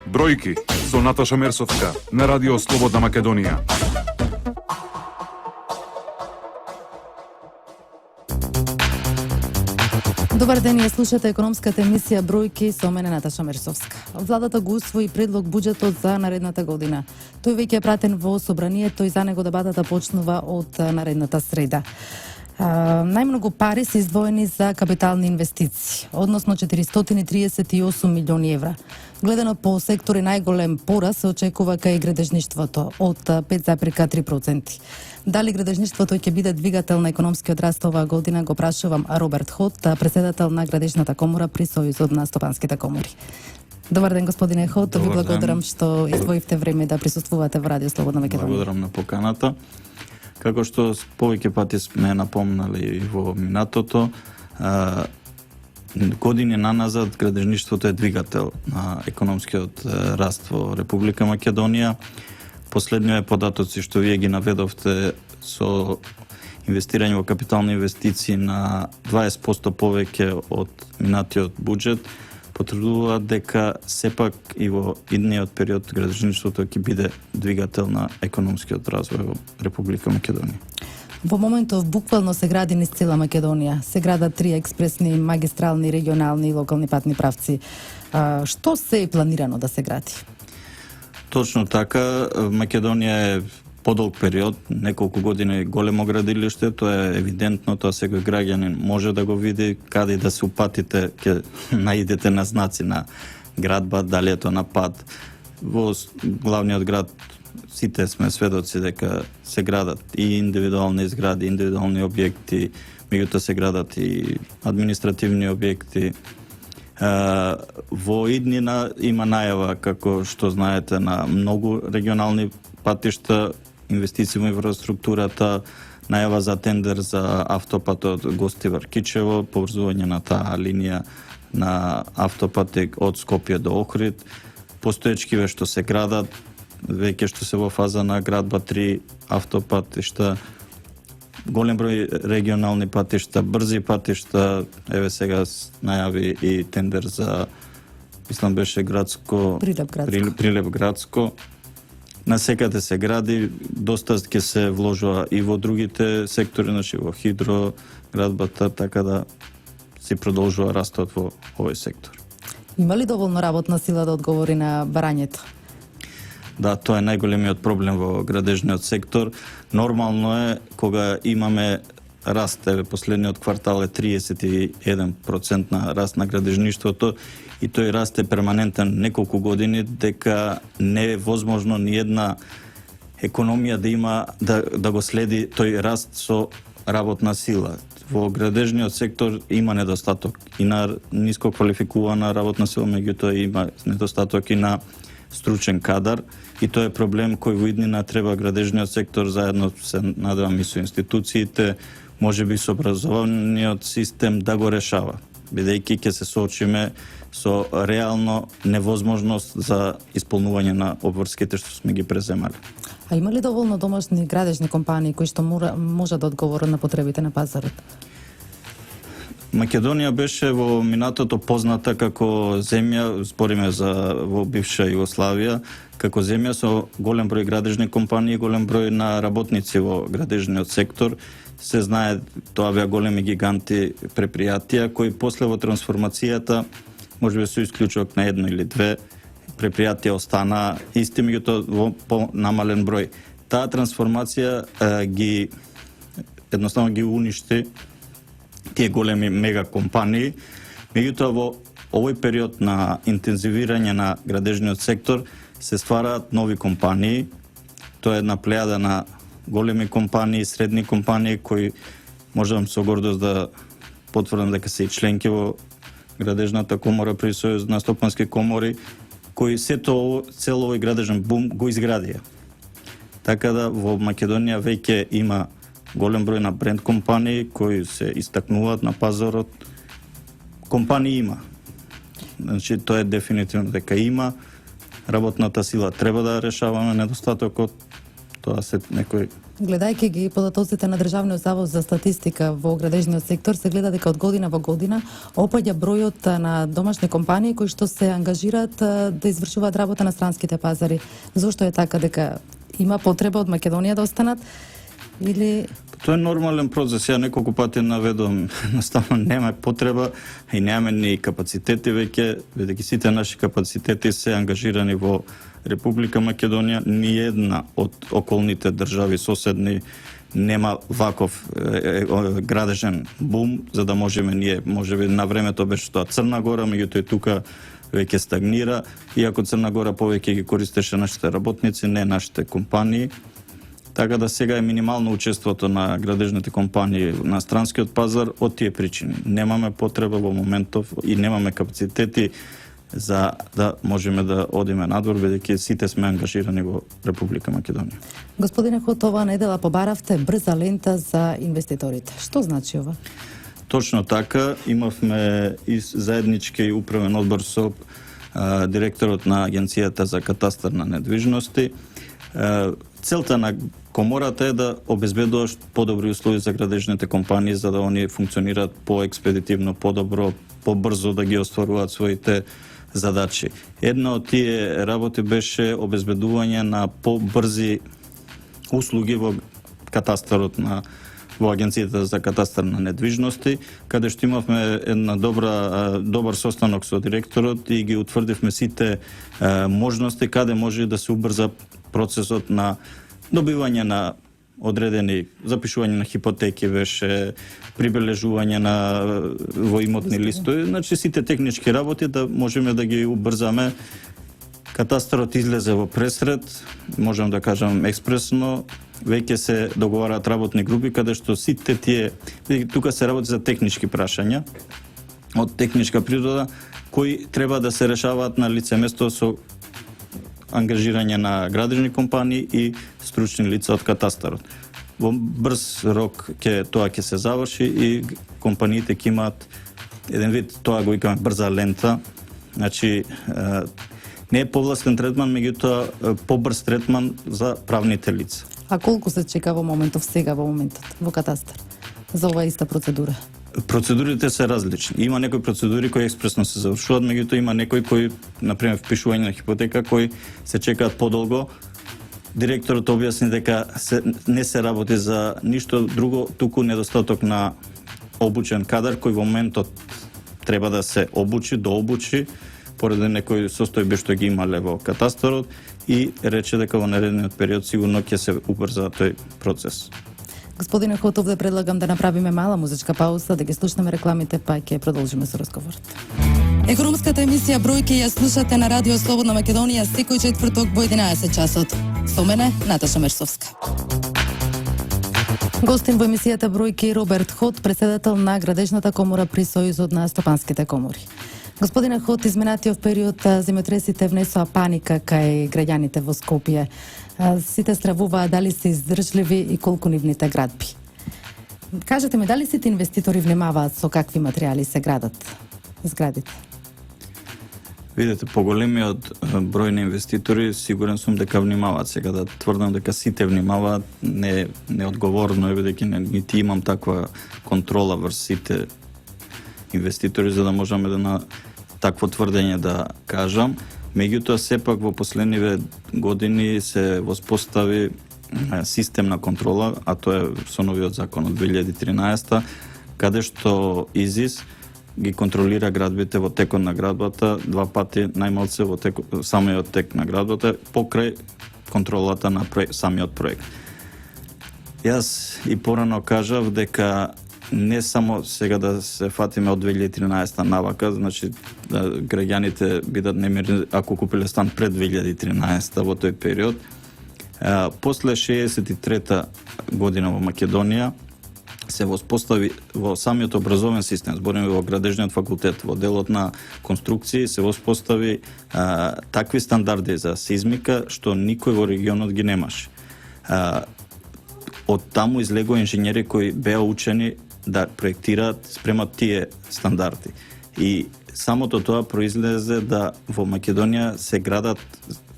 Бројки со Наташа Мерсовска на Радио Слободна Македонија. Добар ден, ја слушате економската емисија Бројки со мене Наташа Мерсовска. Владата го усвои предлог буџетот за наредната година. Тој веќе е пратен во собранието и за него дебатата почнува од наредната среда. Најмногу пари се издвоени за капитални инвестиции, односно 438 милиони евра. Гледано по сектори, најголем пораст се очекува кај градежништвото од 5,3%. Дали градежништвото ќе биде двигател на економскиот раст оваа година, го прашувам Роберт Ход, председател на Градежната комора при Сојузот на стопанските комори. Добар ден, господине Ход, ви благодарам што издвоивте време да присуствувате во Радио Слободна Македонија. Благодарам на поканата. Како што повеќе пати сме напомнали во минатото, години наназад градежништвото е двигател на економскиот раст во Република Македонија. Последниве податоци што вие ги наведовте со инвестирање во капитални инвестиции на 20% повеќе од минатиот буџет потврдуваат дека сепак и во идниот период градежништвото ќе биде двигател на економскиот развој во Република Македонија. Во моментов буквално се гради низ цела Македонија. Се градат 3 експресни, магистрални, регионални и локални патни правци. Што се е планирано да се гради? Точно така, Македонија е подолг период, неколку години големо градилиште, тоа е евидентно, тоа секој граѓанин може да го види, каде да се упатите, ќе наидете на знаци на градба, дали е тоа на пат. Во главниот град сите сме сведоци дека се градат и индивидуални згради, индивидуални објекти, меѓутоа се градат и административни објекти. Во иднина има најава, како што знаете, на многу регионални патишта, инвестиции во инфраструктурата, најава за тендер за автопатот Гостивар-Кичево, поврзување на таа линија на автопатик од Скопје до Охрид, постоечкиве што се градат, веќе што се во фаза на градба 3 автопатишта, голем број регионални патишта, брзи патишта, еве сега најави и тендер за, мислам беше градско, Прилеп градско. Насекаде се гради, доста ќе се вложува и во другите сектори, значи во хидро, градбата, така да си продолжува растот во овој сектор. Има ли доволно работна сила да одговори на барањето? Да, тоа е најголемиот проблем во градежниот сектор. Нормално е кога имаме раст, еве последниот квартал е 31% на раст на градежништвото и тој раст е перманентен неколку години, дека не е возможно ни една економија да има да го следи тој раст со работна сила. Во градежниот сектор има недостаток и на ниско квалификувана работна сила, меѓутоа има недостаток и на стручен кадар и тоа е проблем кој во иднина треба градежниот сектор заедно се надевам и со институциите, можеби со образовниот систем да го решава, бидејќи ќе се соочиме со реално невозможност за исполнување на обврските што сме ги преземале. А има ли доволно домашни градежни компании кои што можат да одговорат на потребите на пазарот? Македонија беше во минатото позната како земја, збориме за во бивша Југославија, како земја со голем број градежни компании, голем број на работници во градежниот сектор. Се знае, тоа беа големи гиганти предпријатија кои после во трансформацијата, можеби со исклучок на едно или две предпријатија остана исти, меѓутоа во понамален број. Таа трансформација едноставно ги уништи тие големи мега компании, меѓутоа во овој период на интензивирање на градежниот сектор се ствараат нови компании. Тоа е една плејада на големи компании, средни компании кои можам со гордост да потврдам дека се и членки во Градежната комора при Сојуз на стопански комори, кои цел овој градежен бум го изградија. Така да во Македонија веќе има голем број на бренд компании кои се истакнуваат на пазарот. Компании има. Значи тоа е дефинитивно дека има. Работната сила треба да решаваме недостатокот. тоа се некој. Гледајќи ги податоците на Државниот завод за статистика во градежниот сектор, се гледа дека од година во година опаѓа бројот на домашни компании кои што се ангажираат да извршуваат работа на странските пазари. Зошто е така, дека има потреба од Македонија да останат или Тоа е нормален процес. Ја неколку пати наведувам, едноставно нема потреба и немаме ни капацитети веќе, бидејќи сите наши капацитети се ангажирани во Република Македонија. Ни една од околните држави соседни нема ваков градежен бум, за да можеме ние, можеби на времето беше тоа Црна Гора, меѓутоа и тука веќе стагнира, иако Црна Гора повеќе ги користеше нашите работници, не нашите компании. Така да сега е минимално учеството на градежните компании на странскиот пазар од тие причини. Немаме потреба во моментов и немаме капацитети за да можеме да одиме надвор, бидејќи сите сме ангажирани во Република Македонија. Господине Хот, оваа недела побаравте брза лента за инвеститорите. Што значи ова? Точно така, имавме и заеднички управен одбор со директорот на Агенцијата за катастар на недвижности. Целта на комората е да обезбедува подобри услови за градежните компании, за да они функционираат поекспедитивно, подобро, побрзо да ги остваруваат своите задачи. Една од тие работи беше обезбедување на побрзи услуги во катастарот во Агенцијата за катастар на недвижности, каде што имавме една добар состанок со директорот и ги утврдивме сите можности каде може да се убрза процесот на добивање на одредени запишување на хипотеки, беше прибележување во имотни листови, значи сите технички работи да можеме да ги убрзаме. Катастарот излезе во пресред, можам да кажам експресно, веќе се договараат работни групи каде што сите тие, тука се работи за технички прашања од техничка природа кои треба да се решаваат на лице место со ангажирање на градежни компании и стручни лица од катастарот. Во брз рок тоа ќе се заврши и компаниите ќе имаат еден вид, тоа го викаме брза лента, значи не е повластен третман, меѓутоа побрз третман за правните лица. А колку се чека во моментов сега во моментот во катастар за оваа иста процедура? Процедурите се различни. Има некои процедури кои експресно се завршуваат, меѓутоа има некои кои, например, впишување на хипотека, кои се чекаат подолго. Директорот објасни дека не се работи за ништо друго, туку недостаток на обучен кадар кој во моментот треба да се дообучи, поради некои состојби што ги имале во катастарот и рече дека во наредниот период сигурно ќе се убрза тој процес. Господине Хот, овде предлагам да направиме мала музичка пауза, да ги слушнеме рекламите, па ќе продолжиме со разговорот. Економската емисија Бројки ја слушате на Радио Слободна Македонија секој четврток во 11 часот. Со мене, Наташа Мерсовска. Гостин во емисијата Бројки Роберт Хот, председател на Градежната комора при Сојузот на стопанските комори. Господине Хот, изминатиот период земјотресите внесоа паника кај граѓаните во Скопје. Сите стравуваат дали се издржливи и колку нивните градби. Кажете ми, дали сите инвеститори внимаваат со какви материјали се градат зградите? Видете, поголемиот број на инвеститори сигурен сум дека внимаваат. Сега да тврдам дека сите внимаваат не одговорно е, бидејќи нити имам таква контрола врз сите инвеститори за да можеме да на такво тврдење да кажам. Меѓутоа, сепак во последниве години се воспостави систем на контрола, а тоа е со новиот закон од 2013, каде што ИЗИС ги контролира градбите во текот на градбата два пати најмалце во самиот тек на градбата покрај контролата на самиот проект. Јас и порано кажав дека не само сега да се фатиме од 2013 навака, значи да граѓаните бидат немирни ако купиле стан пред 2013 во тој период. После 63-та година во Македонија се воспостави во самиот образовен систем, збориме во градежниот факултет, во делот на конструкции се воспостави такви стандарди за сизмика што никој во регионот ги немаше. Од таму излегува инженери кои беа учени да проектираат спрема тие стандарди. И самото тоа произлезе да во Македонија се градат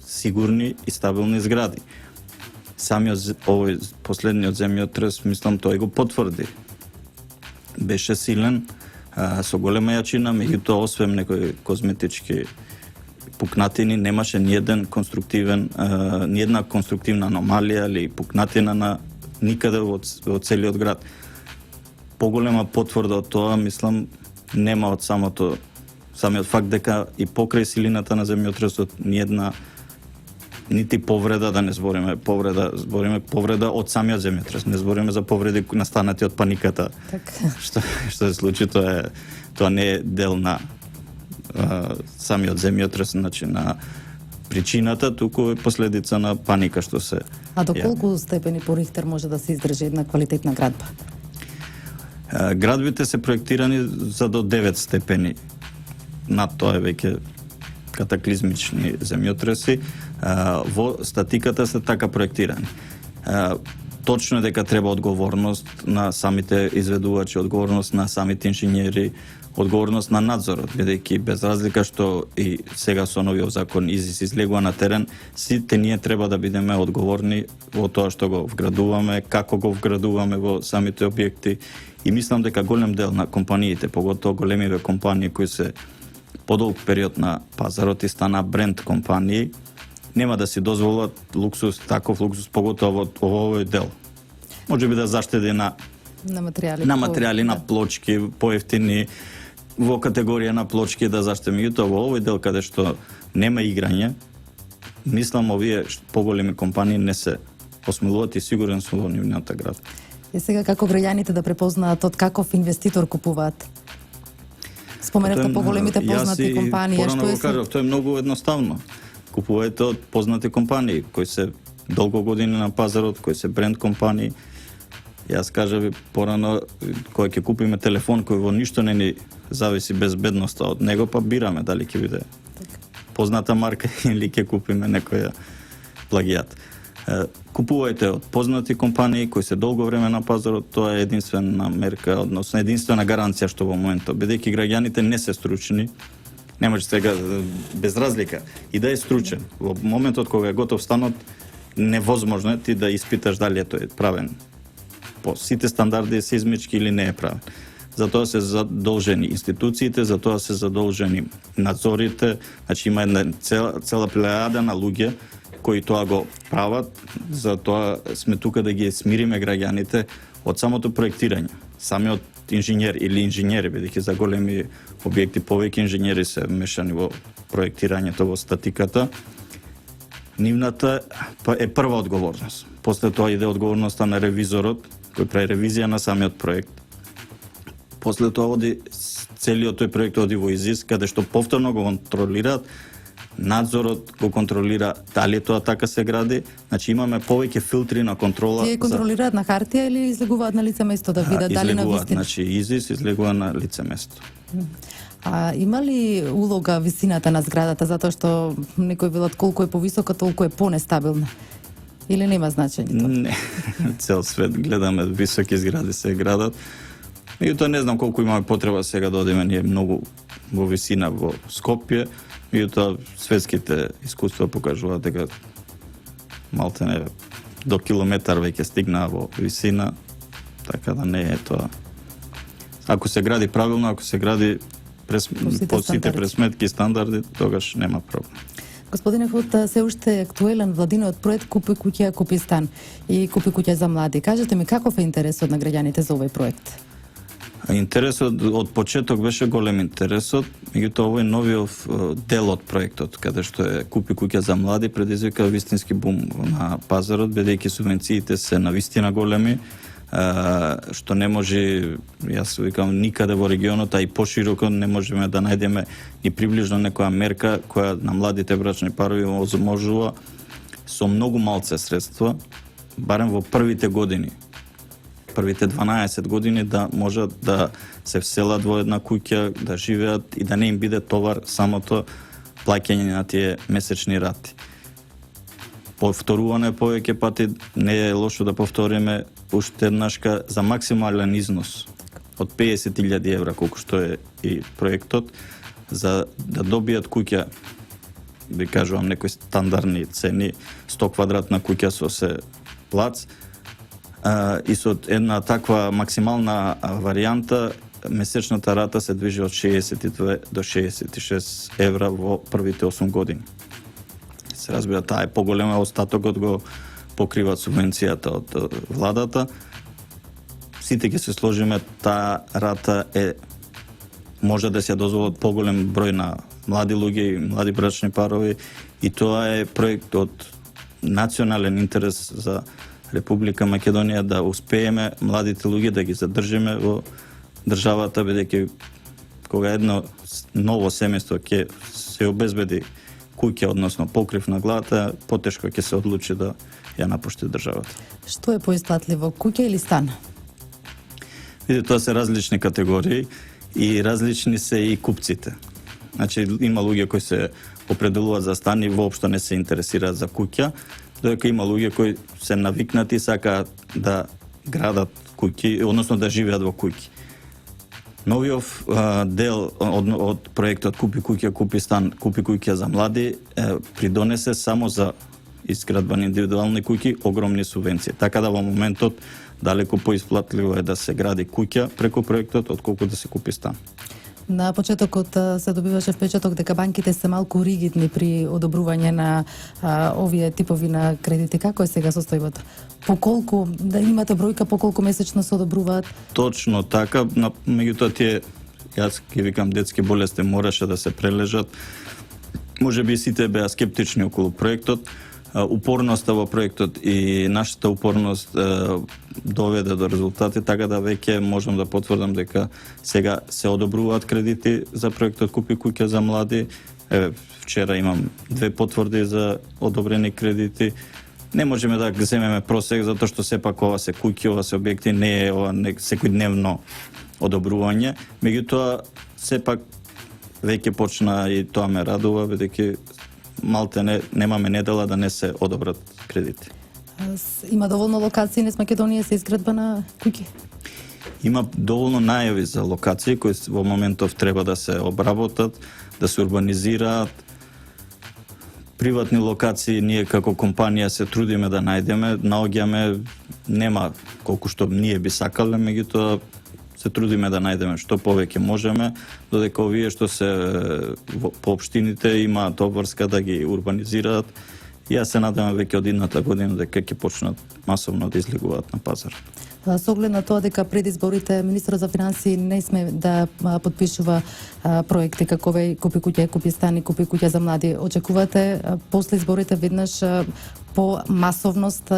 сигурни и стабилни згради. овој последниот земјотрес, мислам, тој го потврди. Беше силен, со голема јачина, меѓутоа освен некои козметички пукнатини, немаше ниједна конструктивна аномалија или пукнатина на никаде во целиот град. Поголема потврда од тоа, мислам, нема од самиот факт дека и покрај силината на земјотресот нити повреда, да не збориме повреда, збориме повреда од самиот земјотрес, не збориме за повреди настанати од паниката. Што се случи, тоа не е дел на самиот земјотрес, значи на причината, туку е последица на паника што се. А до колку степени по Рихтер може да се издржи една квалитетна градба? Градбите се проектирани за до 9 степени. Над тоа е веќе катаклизмични земјотреси. Во статиката се така проектирани. Точно е дека треба одговорност на самите изведувачи, одговорност на самите инженери, одговорност на надзорот, бидејќи без разлика што и сега со новиот закон ИЗИС излегува на терен, сите ние треба да бидеме одговорни во тоа што го вградуваме, како го вградуваме во самите објекти. И мислам дека голем дел на компаниите, поготово големиве компании кои се подолг период на пазарот и стана бренд компании, нема да си дозволат луксус, таков луксус, поготово во овој дел. Може би да заштеди на материјали, на плочки, поевтини, во категорија на плочки да заштеди. Меѓутоа во овој дел каде што нема играње, мислам овие поголеми компании не се осмелуваат и сигурен сум во нивната град. И сега како граѓаните да препознаат од каков инвеститор купуваат? Споменавте поголемите познати компании, што е? Кажав, тоа е многу едноставно. Купувајте од познати компании кои се долго години на пазарот, кои се бренд компании. Јас кажав порано, кога ќе купиме телефон кој во ништо не ни зависи безбедноста од него, па бираме дали ќе биде позната марка или ќе купиме некоја плагијат. Купувајте од познати компании кои се долго време на пазарот, тоа е единствена мерка, односно единствена гаранција што во моментот, бидејќи граѓаните не се стручни, не може сега без разлика и да е стручен. Во моментот кога е готов станот, невозможно е ти да испиташ дали е тој правен по сите стандарди сеизмички или не е правен. Затоа се задолжени институциите, затоа се задолжени надзорите, значи има една цела плејада на луѓе кои тоа го прават, затоа сме тука да ги смириме граѓаните од самото проектирање. Самиот инженер или инженери, бидејќи за големи објекти повеќе инженери се мешани во проектирањето, во статиката, нивната е прва одговорност. После тоа иде одговорноста на ревизорот, кој прави ревизија на самиот проект. После тоа оди целиот тој проект оди во ИЗИС, каде што повторно го контролираат, надзорот го контролира дали тоа така се гради. Значи имаме повеќе филтри на контрола. Тие контролираат на хартија или излегуваат на лице место да видат дали на вистина? Значи ИЗИС излегува на лице место. А има ли улога висината на зградата, затоа што некои велат колку е повисока, толку е понестабилна? Или нема значење тоа? Не, цел свет гледаме високи згради се градат. Меѓутоа не знам колку имаме потреба сега да одиме ние многу во висина во Скопје. Меѓутоа светските искуства покажуваат дека малтене до километар веќе стигнаа во висина, така да не е тоа. Ако се гради правилно, ако се гради по сите пресметки и стандарди, тогаш нема проблем. Господине Хот, се уште е актуелен владиниот проект Купи куќа, купи стан и Купи куќа за млади. Кажете ми каков е интересот на граѓаните за овој проект? Интересот од почеток беше голем интересот, меѓутоа овој новиот дел од проектот, каде што е Купи куќа за млади, предизвика вистински бум на пазарот, бидејќи субвенциите се навистина големи, што не може, јас викам, никаде во регионот, а и пошироко не можеме да најдеме ни приближно некоја мерка која на младите брачни парови возможува со многу малце средства, барем во првите години, првите 12 години да можат да се вселат во една куќа, да живеат и да не им биде товар самото плаќање на тие месечни рати. Повторуване повеќе пати, не е лошо да повториме уште еднашка за максимален износ од 50.000 евра, колку што е и проектот, за да добијат куќа би кажувам некои стандардни цени, 100 квадратна куќа со се плац. И со една таква максимална варијанта, месечната рата се движи од 62 до 66 евра во првите 8 години. Се разбира, таа е поголема, остатокот го покрива субвенцијата од владата. Сите ќе се сложиме, таа рата може да се дозволат поголем број на млади луѓе и млади брачни парови, и тоа е проект од национален интерес за Република Македонија, да успееме младите луѓе да ги задржиме во државата, бидејќи кога едно ново семејство ќе се обезбеди куќа, односно покрив на главата, потешко ќе се одлучи да ја напушти државата. Што е поисплатливо, куќа или стан? Видите, тоа се различни категории и различни се и купците. Значи, има луѓе кои се определуваат за стан и воопшто не се интересираат за куќа, додека има луѓе кои се навикнати и сакаат да градат куќи, односно да живеат во куќи. Новиот дел од проектот Купи куќа, купи стан, купи куќа за млади придонесе само за изградба на индивидуални куќи огромни субвенции. Така да во моментот далеко поисплатливо е да се гради куќа преку проектот отколку да се купи стан. На почетокот се добиваше впечаток дека банките се малку ригидни при одобрување на овие типови на кредити. Како е сега состојбата? По колку, да имате бројка по колку месечно се одобруваат? Точно така, меѓутоа тие, јас ги викам, детски болести мораше да се прележат. Може би сите беа скептични околу проектот. Упорноста во проектот и нашата упорност доведе до резултати, така да веќе можам да потврдам дека сега се одобруваат кредити за проектот Купи куќа за млади. Вчера имам 2 потврди за одобрени кредити. Не можеме да земеме просек, затоа што сепак ова се куќи, ова се објекти, не е ова секојдневно одобрување. Меѓутоа, сепак веќе почна и тоа ме радува, бидејќи малте немаме недела да не се одобрат кредити. Има доволно локации низ Македонија за изградба на куќи? Има доволно најави за локации кои во моментов треба да се обработат, да се урбанизираат. Приватни локации ние како компанија се трудиме да најдеме, наоѓаме, нема колку што ние би сакале, меѓутоа се трудиме да најдеме што повеќе можеме, додека овие што се по општините имаат обврска да ги урбанизираат. И јас се надевам веќе од идната година дека ќе почнат масовно да излегуваат на пазар. Со оглед на тоа дека пред изборите министерот за финансии не сме да подпишува проекти како Купи куќа, купи стани, купи куќа за млади, очекувате после изборите веднаш по масовност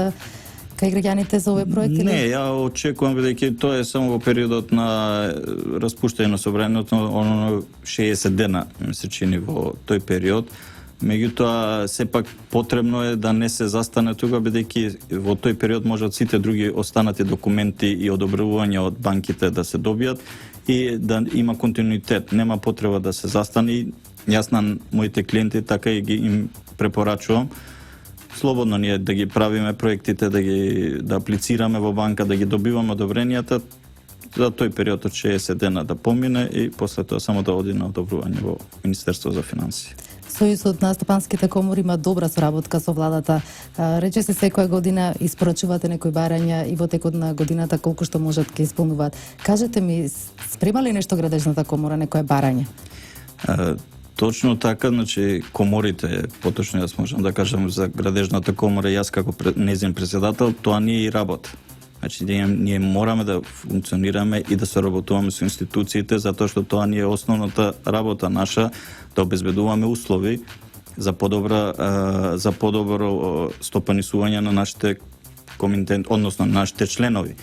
кај граѓаните за овој проект? Не, ја очекувам, бидејќи тоа е само во периодот на распуштање на собранието, оно 60 дена ми се чини во тој период. Меѓутоа, сепак потребно е да не се застане тука, бидејќи во тој период можат сите други останати документи и одобрувања од банките да се добијат и да има континуитет. Нема потреба да се застане. Јас на моите клиенти така и ги им препорачувам слободно ние да ги правиме проектите, да аплицираме во банка, да ги добиваме одобренијата за тој период од 60 дена да помине и после тоа само да оди на одобрување во Министерство за финансии. Сојузот на стопанските комори има добра соработка со владата. Рече се секоја година испорачувате некои барања и во текот на годината колку што можат ќе исполнуваат. Кажете ми, спрема ли нешто градежната комора, некое барање? Точно така, значи коморите, поточно јас можам да кажам за градежната комора, јас како нејзин председател, тоа не е и работа. Значи ние мораме да функционираме и да соработуваме со институциите, затоа што тоа ни е основната работа наша, да обезбедуваме услови за подобро стопанисување на нашите комитенти, односно на нашите членови.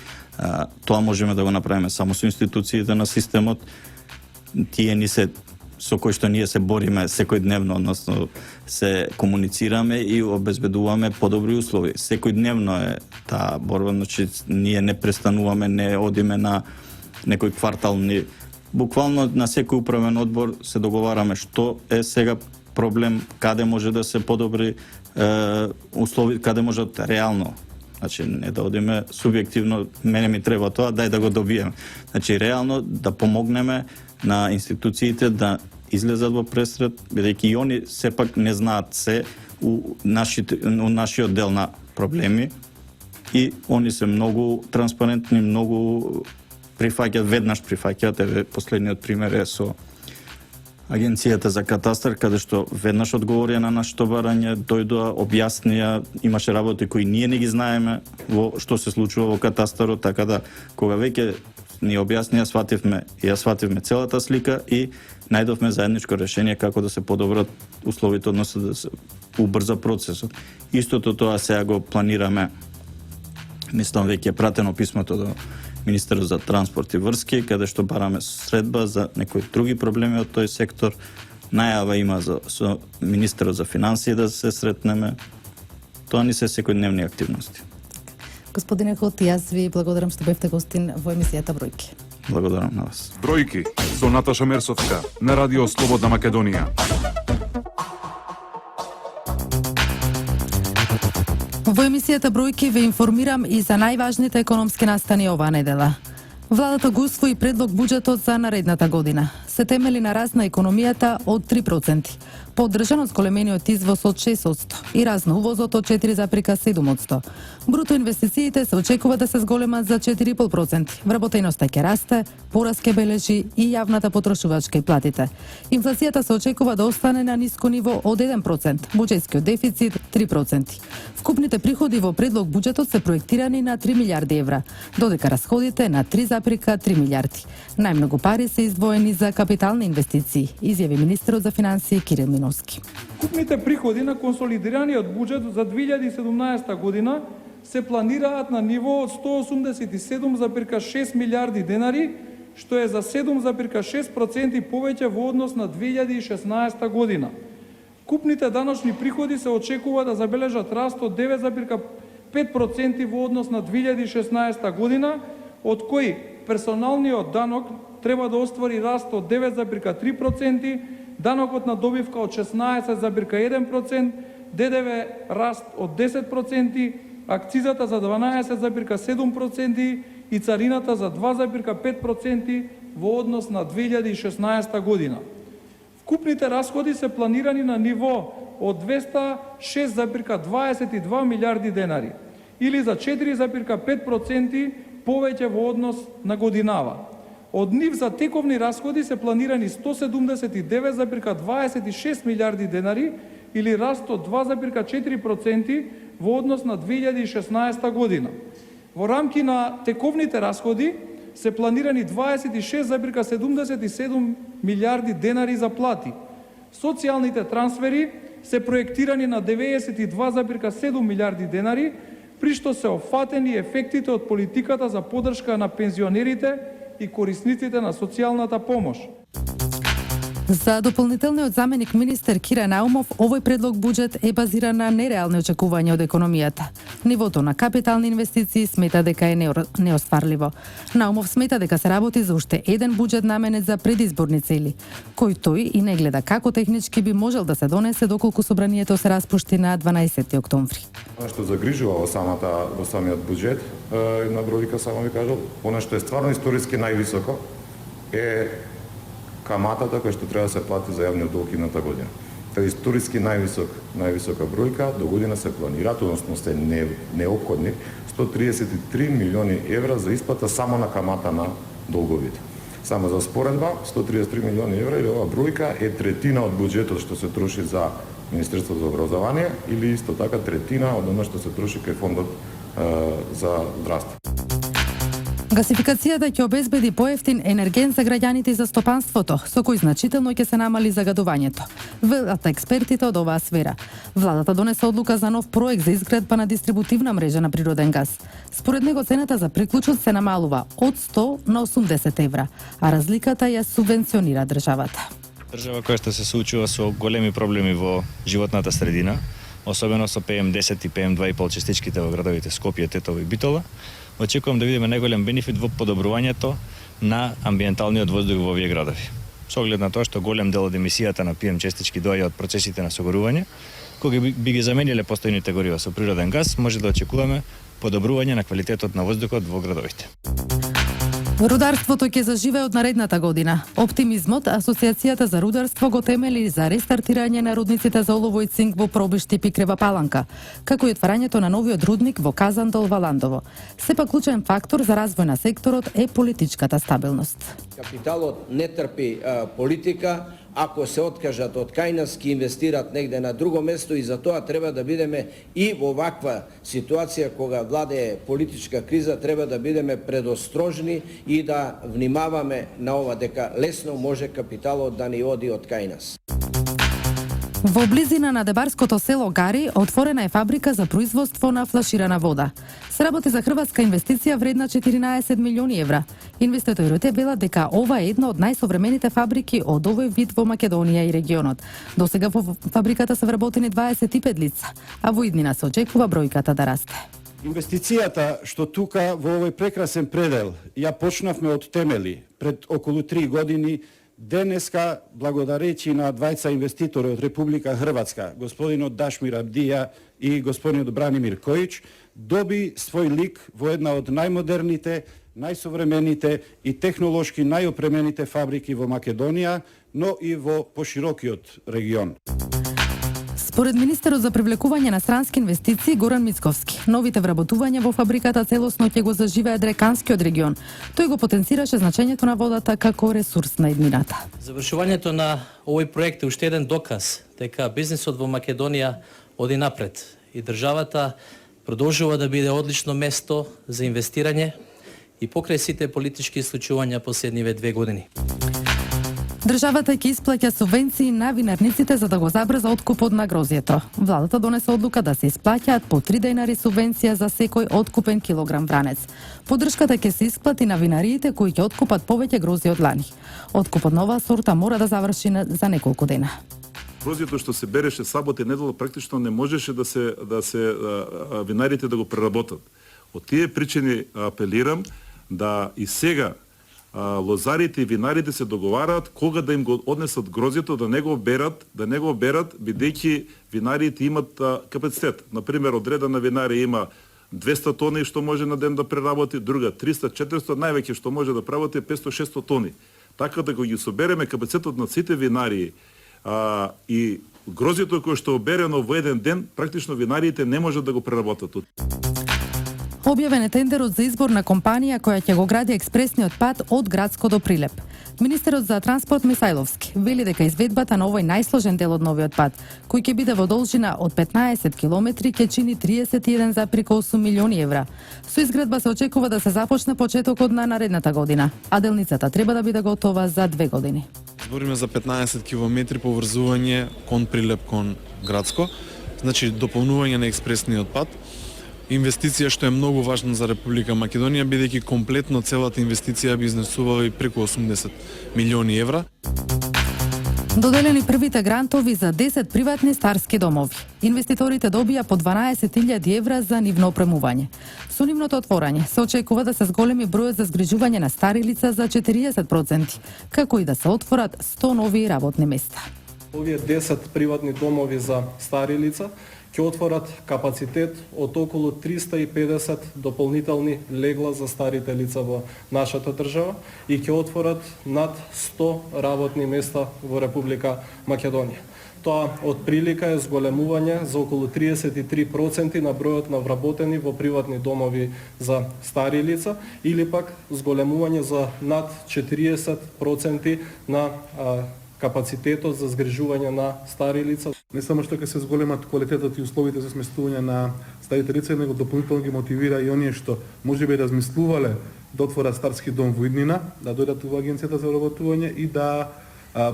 Тоа можеме да го направиме само со институциите на системот. Тие ни се со кои што ние се бориме секојдневно, односно се комуницираме и обезбедуваме подобри услови. Секојдневно е таа борба, значи ние не престануваме, не одиме на некои квартални. Буквално на секој управен одбор се договараме што е сега проблем, каде може да се подобри услови, каде можат реално. Значи не да одиме субјективно, мене ми треба тоа, дај да го добиеме. Значи реално да помогнеме на институциите да излезат во пресред, бидејќи и они сепак не знаат се у нашиот дел на проблеми и они се многу транспарентни, многу веднаш прифаќаат. Еве последниот пример е со Агенцијата за катастар, каде што веднаш одговорија на нашето барање, дојдоа, објаснија, имаше работи кои ние не ги знаеме во што се случува во катастарот, така да кога веќе ни објаснија, свативме целата слика и најдовме заедничко решение како да се подобрат условите, односно да се убрза процесот. Истото тоа сега го планираме. Мислам веќе е пратено писмото до Министерот за транспорт и врски, каде што бараме средба за некои други проблеми од тој сектор. Најава има со Министерот за финансии да се сретнеме. Тоа ни се секојдневни активности. Господине Хот, јас ви благодарам што бевте гостин во емисијата Бројки. Благодарам на вас. Бројки со Наташа Мерсовска на Радио Слободна Македонија. Во емисијата Бројки ве информирам и за најважните економски настани оваа недела. Владата го усвои предлог буџетот за наредната година. Се темели на раст на економијата од 3%, поддржан од зголемениот извоз од 6% и раст на увозот од 4,7%. Бруто инвестициите се очекува да се зголемат за 4,5%. Вработеноста ќе расте, пораст ќе бележи и јавната потрошувачка и платите. Инфлацијата се очекува да остане на ниско ниво од 1%, буџетскиот дефицит 3%. Вкупните приходи во предлог буџетот се проектирани на 3 милиарди евра, додека расходите на 3,3 милиарди. Најмногу пари се издвоени за капитални инвестиции, изјави министерот за финансии Кирил Миновски. Вкупните приходи на консолидираниот буџет за 2017 година се планираат на ниво од 187,6 милиарди денари, што е за 7,6% повеќе во однос на 2016 година. Вкупните даночни приходи се очекува да забележат раст од 9,5% во однос на 2016 година, од кои персоналниот данок треба да оствари раст од 9,3%, данокот на добивка од 16,1%, ДДВ раст од 10%, акцизата за 12,7% и царината за 2,5% во однос на 2016 година. Вкупните расходи се планирани на ниво од 206,22 милиарди денари, или за 4,5% повеќе во однос на годинава. Од нив за тековни расходи се планирани 179,26 милиарди денари, или раст од 2,4% во однос на 2016 година. Во рамки на тековните расходи се планирани 26,77 милиарди денари за плати. Социјалните трансфери се проектирани на 92,7 милиарди денари, при што се опфатени ефектите од политиката за поддршка на пензионерите и корисниците на социјалната помош. За дополнителниот заменик министер Кира Наумов, овој предлог буџет е базиран на нереални очекувања од економијата. Нивото на капитални инвестиции смета дека е неостварливо. Наумов смета дека се работи за уште еден буџет наменет за предизборни цели, кој тој и не гледа како технички би можел да се донесе доколку собранието се распушти на 12 октомври. Она што загрижува во самиот буџет, една бројка само ви кажал, она што е стварно историски највисоко е каматата која што треба да се плати за јавниот долг идната година. Тоа е историски највисока бројка, до година се планираат, односно се неопходни 133 милиони евра за исплата само на камата на долговите. Само за споредба, 133 милиони евра или ова бројка е третина од буџетот што се троши за Министерството за образование или исто така третина од оно што се троши кај фондот за здравство. Гасификацијата ќе обезбеди поевтин енерген за граѓаните и за стопанството, со кој значително ќе се намали загадувањето. Велат експертите од оваа сфера. Владата донесе одлука за нов проект за изградба на дистрибутивна мрежа на природен газ. Според него цената за приклучок се намалува од 100 на 80 евра, а разликата ја субвенционира државата. Држава која што се соочува со големи проблеми во животната средина, особено со PM10 и PM2,5 частичките во градовите Скопје, Тетово и Битола, очекувам да видиме најголем бенефит во подобрувањето на амбиенталниот воздух во овие градови. Со оглед на тоа што голем дел од емисијата на PM частички доаѓа од процесите на согорување, кога би ги замениле постојните горива со природен газ, може да очекуваме подобрување на квалитетот на воздухот во градовите. Рударството ќе заживее од наредната година. Оптимизмот Асоциацијата за рударство го темели за рестартирање на рудниците за олово и цинк во Пробишти Пикрева Паланка, како и отварањето на новиот рудник во Казандол Валандово. Сепак клучен фактор за развој на секторот е политичката стабилност. Капиталот не трпи политика. Ако се откажат од кај нас, ки инвестират негде на друго место и за тоа треба да бидеме и во ваква ситуација кога владее политичка криза, треба да бидеме предострожни и да внимаваме на ова дека лесно може капиталот да ни оди од кај нас. Во близина на дебарското село Гари отворена е фабрика за производство на флаширана вода. Се работи за хрватска инвестиција вредна 14 милиони евра. Инвеститорите велат дека ова е една од најсовремените фабрики од овој вид во Македонија и регионот. Досега во фабриката се вработени 25 лица, а во иднина се очекува бројката да расте. Инвестицијата што тука во овој прекрасен предел ја почнавме од темели пред околу 3 години. Денеска, благодарејќи на двајца инвеститори од Република Хрватска, господинот Дашмир Абдија и господинот Бранимир Којич, доби свој лик во една од најмодерните, најсовремените и технолошки најопремените фабрики во Македонија, но и во поширокиот регион. Според министерот за привлекување на странски инвестиции Горан Мицковски, новите вработувања во фабриката целосно ќе го заживеат Дреканскиот регион. Тој го потенцираше значењето на водата како ресурс на иднината. Завршувањето на овој проект е уште еден доказ дека бизнисот во Македонија оди напред и државата продолжува да биде одлично место за инвестирање и покрај сите политички случувања последниве 2 години. Државата ќе исплаќа субвенции на винарниците за да го забрза откупот на грозјето. Владата донесе одлука да се исплаќаат по 3 денари субвенција за секој откупен килограм вранец. Поддршката ќе се исплати на винариите кои ќе откупат повеќе грозје од лани. Откупот на оваа сорта мора да заврши за неколку дена. Грозјето што се береше сабота и недела практично не можеше да се винарите да го преработат. Од тие причини апелирам да и сега лозарите и винарите се договараат кога да им го однесат грозјето, да не го берат, бидејќи винариите имат капацитет. Например, одредена винарија има 200 тони што може на ден да преработи, друга 300, 400, највеќе што може да преработи 500-600 тони. Така да го ги собереме капацитетот на сите винарии и грозјето кое што оберено во еден ден, практично винариите не можат да го преработат. Објавен е тендерот за избор на компанија која ќе го гради експресниот пат од Градско до Прилеп. Министерот за транспорт Мисајловски вели дека изведбата на овој најсложен дел од новиот пат, кој ќе биде во должина од 15 километри, ќе чини 31,8 милиони евра. Со изградба се очекува да се започне почетокот на наредната година, а делницата треба да биде готова за 2 години. Збориме за 15 километри поврзување кон Прилеп кон Градско, значи дополнување на експресниот пат. Инвестиција што е многу важна за Република Македонија, бидејќи комплетно целата инвестиција би изнесувала и преку 80 милиони евра. Доделени првите грантови за 10 приватни старски домови. Инвеститорите добија по 12.000 евра за нивно опремување. Со нивното отворање се очекува да се зголеми бројот за згрижување на стари лица за 40%, како и да се отворат 100 нови работни места. Овие 10 приватни домови за стари лица ќе отворат капацитет од околу 350 дополнителни легла за старите лица во нашата држава и ќе отворат над 100 работни места во Република Македонија. Тоа од прилика е зголемување за околу 33% на бројот на вработени во приватни домови за стари лица или пак зголемување за над 40% на капацитетот за згрижување на стари лица. Не само што ќе се зголемат квалитетот и условите за сместување на старите лица, него дополнително ги мотивира и оние што можеби размислувале да отворат старски дом во иднина, да дојдат во агенцијата за вработување и да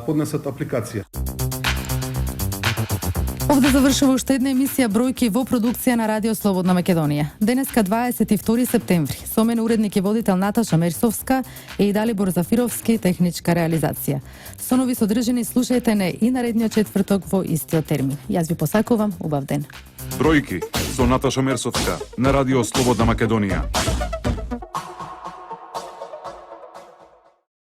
поднесат апликација. Овде завршува уште една емисија Бројки во продукција на Радио Слободна Македонија. Денеска 22 септември. Со мене уредник и водител Наташа Мерсовска и Далибор Зафировски, техничка реализација. Со нови содржини слушајте не и наредниот четврток во истиот термин. Јас ви посакувам убав ден. Бројки со Наташа Мерсовска на Радио Слободна Македонија.